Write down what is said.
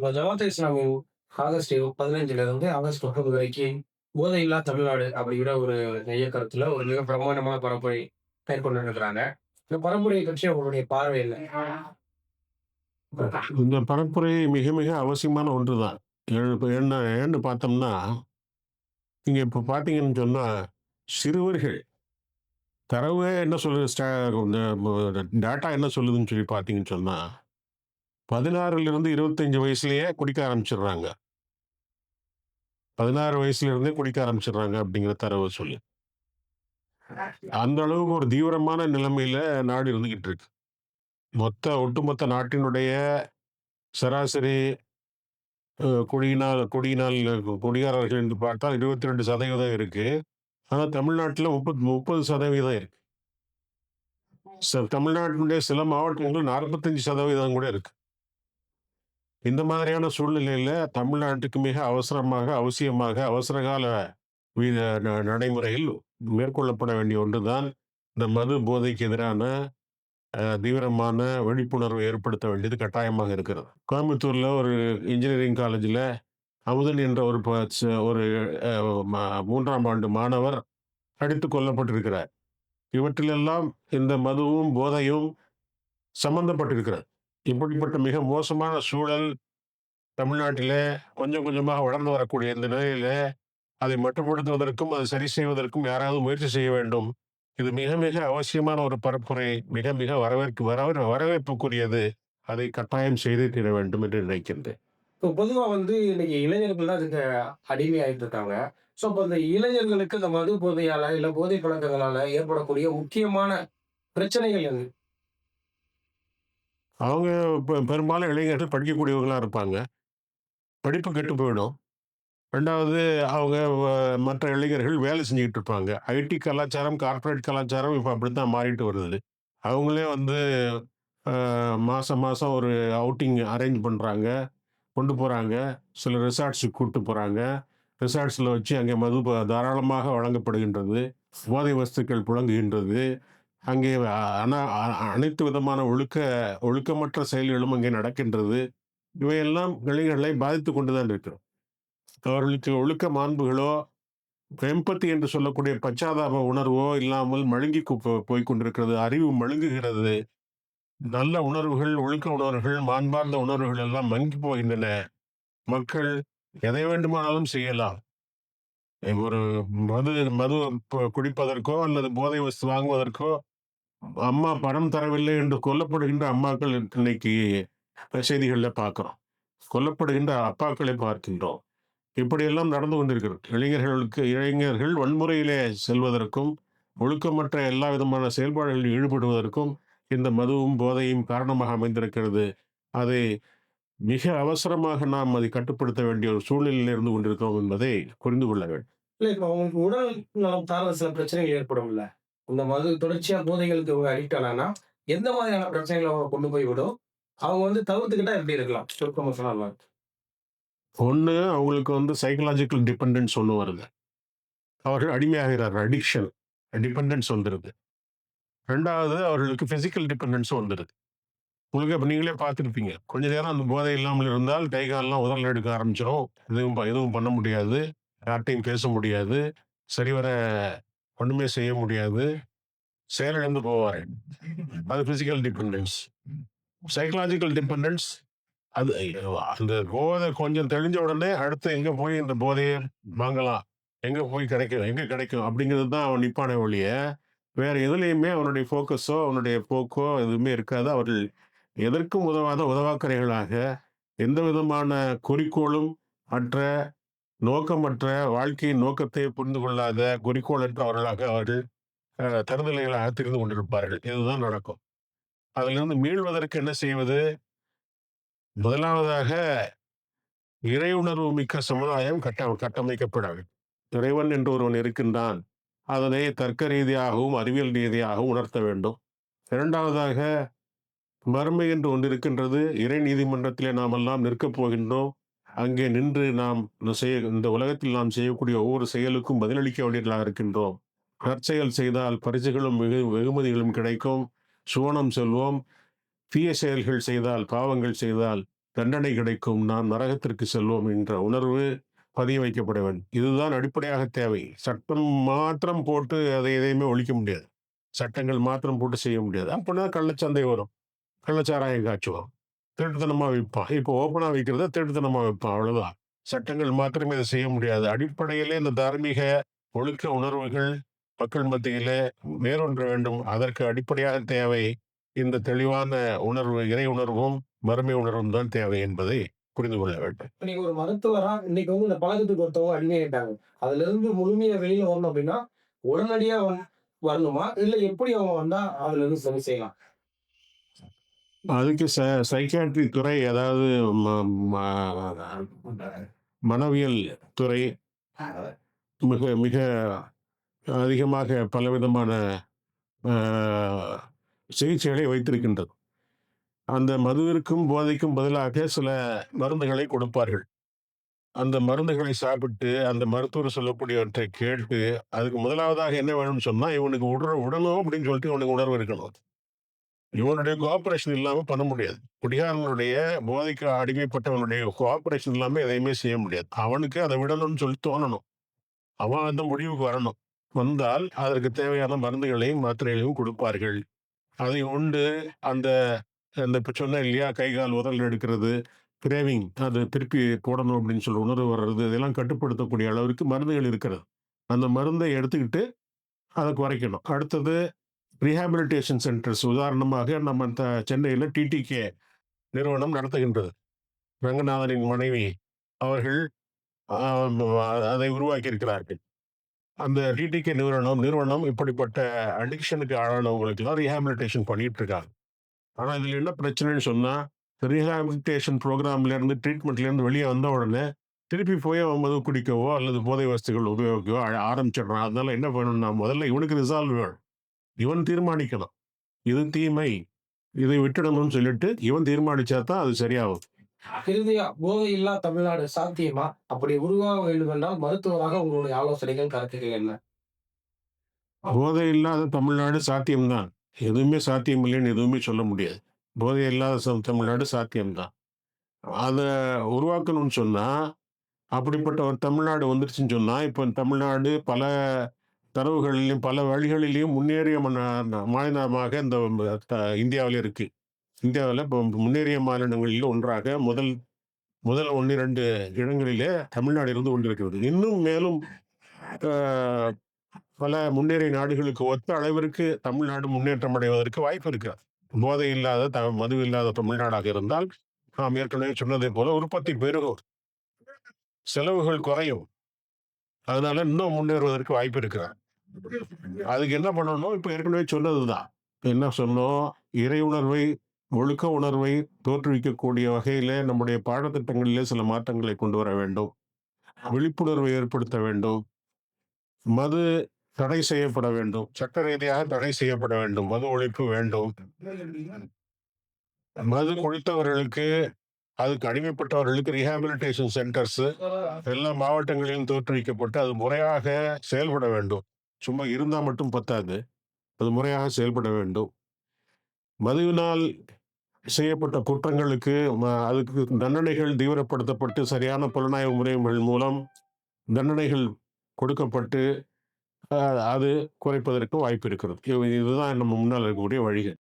இப்ப ஜமாத் இஸ்லாமின் August 15லிருந்து August 30 வரைக்கும் போதையில்லா தமிழ்நாடு அப்படிங்கிற ஒரு இயக்கத்துல ஒரு மிக பிரமாண்டமான பரப்புரை மேற்கொண்டு இருக்கிறாங்க. இந்த பரப்புரையை பற்றி உங்களுடைய பார்வை என்ன? இந்த பரப்புரை மிக மிக அவசியமான ஒன்றுதான். இப்ப என்ன ஏன்னு பார்த்தோம்னா, நீங்க இப்ப பார்த்தீங்கன்னு சொன்னா, சிறுவர்கள் தரவே என்ன சொல்லுது இந்த டேட்டா என்ன சொல்லுதுன்னு சொல்லி பார்த்தீங்கன்னு சொன்னா, 16லிருந்து 25 வயசுலயே குடிக்க ஆரம்பிச்சுடுறாங்க. 16 வயசுல இருந்தே குடிக்க ஆரம்பிச்சுடுறாங்க அப்படிங்கிற தரவு சொல்லு. அந்த அளவுக்கு ஒரு தீவிரமான நிலைமையில நாடு இருந்துகிட்டு இருக்கு. ஒட்டுமொத்த நாட்டினுடைய சராசரி குடிகாரர்கள் என்று பார்த்தால் 22% இருக்கு. ஆனா தமிழ்நாட்டுல 30% இருக்கு. தமிழ்நாட்டினுடைய சில மாவட்டங்கள் 45% கூட இருக்கு. இந்த மாதிரியான சூழ்நிலையில தமிழ்நாட்டுக்கு மிக அவசரமாக, அவசியமாக, அவசரகால நடைமுறையில் மேற்கொள்ளப்பட வேண்டிய ஒன்றுதான் இந்த மது போதைக்கு எதிரான தீவிரமான விழிப்புணர்வை ஏற்படுத்த வேண்டியது கட்டாயமாக இருக்கிறது. கோயம்புத்தூர்ல ஒரு இன்ஜினியரிங் காலேஜ்ல அமுதன் என்ற ஒரு 3ஆம் ஆண்டு மாணவர் அடித்துக் கொல்லப்பட்டிருக்கிறார். இவற்றிலெல்லாம் இந்த மதுவும் போதையும் சம்பந்தப்பட்டிருக்கிறது. இப்படிப்பட்ட மிக மோசமான சூழல் தமிழ்நாட்டிலே கொஞ்சம் கொஞ்சமாக வளர்ந்து வரக்கூடிய இந்த நிலையில அதை மட்டுப்படுத்துவதற்கும் அதை சரி செய்வதற்கும் யாராவது முயற்சி செய்ய வேண்டும். இது மிக மிக அவசியமான ஒரு பரப்புரை, மிக மிக வரவேற்புக்குரியது. அதை கட்டாயம் செய்தே தீர வேண்டும் என்று நினைக்கின்றேன். இப்போ பொதுவா இன்னைக்கு இளைஞர்கள் தான் இதுக்கு அடிமையாயிட்டு இருக்காங்க. ஸோ, அப்ப இந்த இளைஞர்களுக்கு இந்த மது போதையால, இல்ல போதை பழக்கங்களால ஏற்படக்கூடிய முக்கியமான பிரச்சனைகள் எது? அவங்க பெரும்பாலும் இளைஞர்கள் படிக்கக்கூடியவங்களா இருப்பாங்க. படிப்பு கெட்டு போயிடும். 2வது அவங்க மற்ற இளைஞர்கள் வேலை செஞ்சுக்கிட்டு இருப்பாங்க. ஐடி கலாச்சாரம், கார்ப்பரேட் கலாச்சாரம் இப்ப அப்படித்தான் மாறிட்டு வருது. அவங்களே அ மாசம் மாசம் ஒரு அவுட்டிங் அரேஞ்ச் பண்றாங்க. கொண்டு போறாங்க. சில ரிசார்ட்ஸுக்கு கூட்டு போறாங்க. ரிசார்ட்ஸ்ல வச்சு அங்கே மது தாராளமாக வழங்கப்படுகின்றது. போதை வஸ்துக்கள் புழங்குகின்றது. அங்கே அனைத்து விதமான ஒழுக்கமற்ற செயல்களும் அங்கே நடக்கின்றது. இவையெல்லாம் இளைஞர்களை பாதித்துக் கொண்டு தான் இருக்கிறோம். அவர்களுக்கு ஒழுக்க மாண்புகளோ, எம்பத்தி என்று சொல்லக்கூடிய பச்சாதாப உணர்வோ இல்லாமல் மழுங்கி போய்க் கொண்டிருக்கிறது. அறிவு மழுங்குகிறது. நல்ல உணர்வுகள், ஒழுக்க உணர்வுகள், மாண்பார்ந்த உணர்வுகள் எல்லாம் மங்கி போகின்றன. மக்கள் எதை வேண்டுமானாலும் செய்யலாம். ஒரு மது மது குடிப்பதற்கோ அல்லது போதை வஸ்து வாங்குவதற்கோ அம்மா பணம் தரவில்லை என்று கொல்லப்படுகின்ற அம்மாக்கள் இன்னைக்கு செய்திகள்ல பார்க்கிறோம். கொல்லப்படுகின்ற அப்பாக்களை பார்க்கின்றோம். இப்படியெல்லாம் நடந்து கொண்டிருக்கிறது. இளைஞர்கள் வன்முறையிலே செல்வதற்கும், ஒழுக்கமற்ற எல்லா விதமான செயல்பாடுகளில் ஈடுபடுவதற்கும் இந்த மதுவும், போதையும் காரணமாக அமைந்திருக்கிறது. அதை மிக அவசரமாக நாம் அதை கட்டுப்படுத்த வேண்டிய ஒரு சூழ்நிலையில் இருந்து கொண்டிருக்கிறோம் என்பதை புரிந்து கொள்ள வேண்டும். இல்ல இப்ப அவங்களுக்கு உடல் நலம் சார்ந்த சில பிரச்சனைகள் ஏற்படும்ல. இந்த மது தொடர்ச்சியா போதைகளுக்கு இவங்க அடிக்ட் ஆனாங்கன்னா, எந்த மாதிரியான பிரச்சனைகள அவங்க கொண்டு போய் விடும்? அவங்க தவிர்த்துக்கிட்டா எப்படி இருக்கலாம்? சுருக்கமா சொல்லலாம். ஒண்ணு அவங்களுக்கு சைக்காலஜிக்கல் டிபெண்டன்ஸ் ஒண்ணு வருது. அவர்கள் அடிமையாகிறார்கள். டிபெண்டன்ஸ் வந்துருது. 2வது அவர்களுக்கு பிசிக்கல் டிபெண்டன்ஸும் வந்துருது. உங்களுக்கு அப்ப நீங்களே பார்த்துருப்பீங்க. கொஞ்ச நேரம் அந்த போதை இல்லாமல் இருந்தால் கை கால்லாம் உதறல் எடுக்க ஆரம்பிச்சிரும். எதுவும் பண்ண முடியாது. யார்ட்டயும் பேச முடியாது. சரிவர ஒண்ணுமே செய்ய முடியாது. செயலிழந்து போவார்கள். அது பிசிக்கல் டிபெண்டன்ஸ். சைக்காலஜிக்கல் டிபெண்டன்ஸ் அது அந்த போதை கொஞ்சம் தெளிஞ்ச உடனே அடுத்து எங்க போய் இந்த போதைய வாங்கலாம்? எங்க கிடைக்கும்? அப்படிங்கிறது தான் அவன் நிப்பானே ஒழிய, வேற எதுலயுமே அவனுடைய ஃபோக்கஸோ, அவனுடைய போக்கோ எதுவுமே இருக்காது. அவர்கள் எதற்கும் உதவாத உதவாக்கரைகளாக, எந்த விதமான குறிக்கோளும் அற்ற, நோக்கமற்ற, வாழ்க்கையின் நோக்கத்தை புரிந்து கொள்ளாத, குறிக்கோளற்றவர்களாக அவர்கள் தருதலைகளாக திரிந்து கொண்டிருப்பார்கள். இதுதான் நடக்கும். அதிலிருந்து மீள்வதற்கு என்ன செய்வது? முதலாவதாக இறை உணர்வு மிக்க சமுதாயம் கட்டமைக்கப்பட வேண்டும். இறைவன் என்று ஒருவன் இருக்கின்றான். அதனை தர்க்க ரீதியாகவும், அறிவியல் ரீதியாகவும் உணர்த்த வேண்டும். 2வதாக மறுமை என்று ஒன்று இருக்கின்றது. இறை நீதிமன்றத்திலே நாம் எல்லாம் நிற்கப் போகின்றோம். அங்கே நின்று நாம் இந்த உலகத்தில் நாம் செய்யக்கூடிய ஒவ்வொரு செயலுக்கும் பதிலளிக்க வேண்டியவர்களாக இருக்கின்றோம். நற்செயல் செய்தால் பரிசுகளும் வெகுமதிகளும் கிடைக்கும். சுவனம் செல்வோம். தீய செயல்கள் செய்தால், பாவங்கள் செய்தால் தண்டனை கிடைக்கும், நாம் நரகத்திற்கு செல்வோம் என்ற உணர்வு பதிய வைக்கப்பட வேண்டும். இதுதான் அடிப்படையாக தேவை. சட்டம் மாத்திரம் போட்டு அதை எதையுமே ஒழிக்க முடியாது. சட்டங்கள் மாத்திரம் போட்டு செய்ய முடியாது. அப்பனா கள்ளச்சந்தை வரும். கள்ளச்சாராயம் காய்ச்சுவான். திருட்டுத்தனமா விப்பான். இப்போ ஓப்பனா விக்கிறத திருட்டுத்தனமா விப்பான். அவ்வளவுதான். சட்டங்கள் மாத்திரமே இதை செய்ய முடியாது. அடிப்படையிலே இந்த தார்மீக ஒழுக்க உணர்வுகள் மக்கள் மத்தியிலே வேரூன்ற வேண்டும். அதற்கு அடிப்படையாக தேவை இந்த தெளிவான உணர்வு, இறை உணர்வும், மறுமை உணர்வும் தான் தேவை என்பதை புரிந்து கொள்ள வேண்டும். இப்ப நீங்க ஒரு மருத்துவரா இன்னைக்கு இந்த பழக்கத்துக்கு ஒருத்தவங்க அடிமையாயிட்டாங்க. அதுலருந்து முழுமையா வெளியில வரணும் அப்படின்னா, உடனடியா வரணுமா? இல்ல எப்படி அவங்க வந்தா அதுலருந்து சரி செய்யலாம்? அதுக்கு சைக்கியாட்ரி துறை, அதாவது ம ம மனவியல் துறை மிக மிக அதிகமாக பலவிதமான அ சிகிச்சைகளை வைத்திருக்கின்றது. அந்த மதுவிற்கும், போதைக்கும் பதிலாக சில மருந்துகளை கொடுப்பார்கள். அந்த மருந்துகளை சாப்பிட்டு, அந்த மருத்துவர் சொல்லக்கூடியவற்றை கேட்டு, அதுக்கு முதலாவதாக என்ன வேணும்னு சொன்னா, இவனுக்கு விடணும் அப்படின்னு சொல்லிட்டு இவனுக்கு உணர்வு இருக்கணும். இவனுடைய கோஆப்பரேஷன் இல்லாம பண்ண முடியாது. குடிகாரனுடைய, போதைக்கு அடிமைப்பட்டவனுடைய கோஆப்பரேஷன் இல்லாம எதையுமே செய்ய முடியாது. அவனுக்கு அத விடணும்னு சொல்லி தோணணும். அவன் அந்த முடிவுக்கு வரணும். வந்தால் அதற்கு தேவையான மருந்துகளையும், மாத்திரைகளையும் கொடுப்பார்கள். அதை உண்டு அந்த அந்த இப்ப சொன்னேன் இல்லையா? கை, கால் உதறல் எடுக்கிறது, கிரேவிங் அது திருப்பி போடணும் அப்படின்னு சொல்லி உணர்வு வர்றது, இதெல்லாம் கட்டுப்படுத்தக்கூடிய அளவிற்கு மருந்துகள் இருக்கிறது. அந்த மருந்தை எடுத்துக்கிட்டு அத குறைக்கணும். அடுத்தது ரீஹாபிலிட்டேஷன் சென்டர்ஸ். உதாரணமாக நம்ம சென்னையில டிடிகே நிறுவனம் நடத்துகின்றது. ரங்கநாதனின் மனைவி அவர்கள் அ அதை உருவாக்கி இருக்கிறார்கள். அந்த டிடிகே நிறுவனம் இப்படிப்பட்ட அடிக்ஷனுக்கு ஆளானவங்களுக்கெல்லாம் ரீஹாபிலிட்டேஷன் பண்ணிட்டு இருக்காங்க. ஆனா இதுல என்ன பிரச்சனைன்னு சொன்னா, ரீஹாபிலிட்டேஷன் புரோகிராம்ல இருந்து, ட்ரீட்மெண்ட்ல இருந்து வெளிய வந்த உடனே, திருப்பி போய் அவன் மது குடிக்கவோ, அல்லது போதை வஸ்துகள் உபயோகிக்கவோ ஆரம்பிச்சிடுறான். அதனால என்ன பண்ணணும்னா, முதல்ல இவனுக்கு ரிசால்வ் வேணும். இவன் தீர்மானிக்கணும். இது தீமை. இதை விட்டுடணும்னு சொல்லிட்டு இவன் தீர்மானிச்சா தான் அது சரியாகும். இறுதியா போதையில்லா தமிழ்நாடு சாத்தியமா? அப்படி உருவாக வேண்டும் என்றால் மருத்துவராக உங்களுடைய ஆலோசனைகள், கருத்துக்கள் என்ன? போதை இல்லாத தமிழ்நாடு சாத்தியம்தான். எதுவுமே சாத்தியம் இல்லைன்னு எதுவுமே சொல்ல முடியாது. போதை இல்லாத தமிழ்நாடு சாத்தியம்தான். அத உருவாக்கணும்னு சொன்னா, அப்படிப்பட்ட ஒரு தமிழ்நாடு வந்துருச்சுன்னு சொன்னா, இப்ப தமிழ்நாடு பல தரவுகளிலும், பல வழிகளிலும் முன்னேறிய மாநிலமாக இந்த இந்தியாவில இருக்கு. இந்தியாவில இப்போ முன்னேறிய மாநிலங்களில் ஒன்றாக முதல் முதல் 1, 2 இடங்களிலே தமிழ்நாடு இருந்து கொண்டிருக்கிறது. இன்னும் மேலும் அ பல முன்னேறிய நாடுகளுக்கு ஒத்த அளவிற்கு தமிழ்நாடு முன்னேற்றம் அடைவதற்கு வாய்ப்பு இருக்கிறது. போதை இல்லாத, மது இல்லாத தமிழ்நாடாக இருந்தால், நாம் ஏற்கனவே சொன்னதைப் போல உற்பத்தி பெருகும், செலவுகள் குறையும். அதனால இன்னும் முன்னேறுவதற்கு வாய்ப்பு இருக்கிறது. அதுக்கு என்ன பண்ணணும்? இப்ப ஏற்கனவே சொன்னதுதான். என்ன சொன்னோம்? இறை உணர்வை, ஒழுக்க உணர்வை தோற்றுவிக்கக்கூடிய வகையிலே நம்முடைய பாடத்திட்டங்களிலே சில மாற்றங்களை கொண்டு வர வேண்டும். விழிப்புணர்வை ஏற்படுத்த வேண்டும். மது தடை செய்யப்பட வேண்டும். சட்ட ரீதியாக தடை செய்யப்பட வேண்டும். மது ஒழிப்பு வேண்டும். மது குடித்தவர்களுக்கு, அதுக்கு அடிமைப்பட்டவர்களுக்கு ரீஹாபிலிட்டேஷன் சென்டர்ஸ் எல்லா மாவட்டங்களிலும் தோற்றுவிக்கப்பட்டு அது முறையாக செயல்பட வேண்டும். சும்மா இருந்தா மட்டும் பத்தாது. அது முறையாக செயல்பட வேண்டும். மதுவினால் செய்யப்பட்ட குற்றங்களுக்கு அதுக்கு தண்டனைகள் தீவிரப்படுத்தப்பட்டு, சரியான புலனாய்வு முறைகள் மூலம் தண்டனைகள் கொடுக்கப்பட்டு, அது குறைப்பதற்கு வாய்ப்பு இருக்கிறது. இதுதான் நம்ம முன்னால் இருக்கக்கூடிய வழிகள்.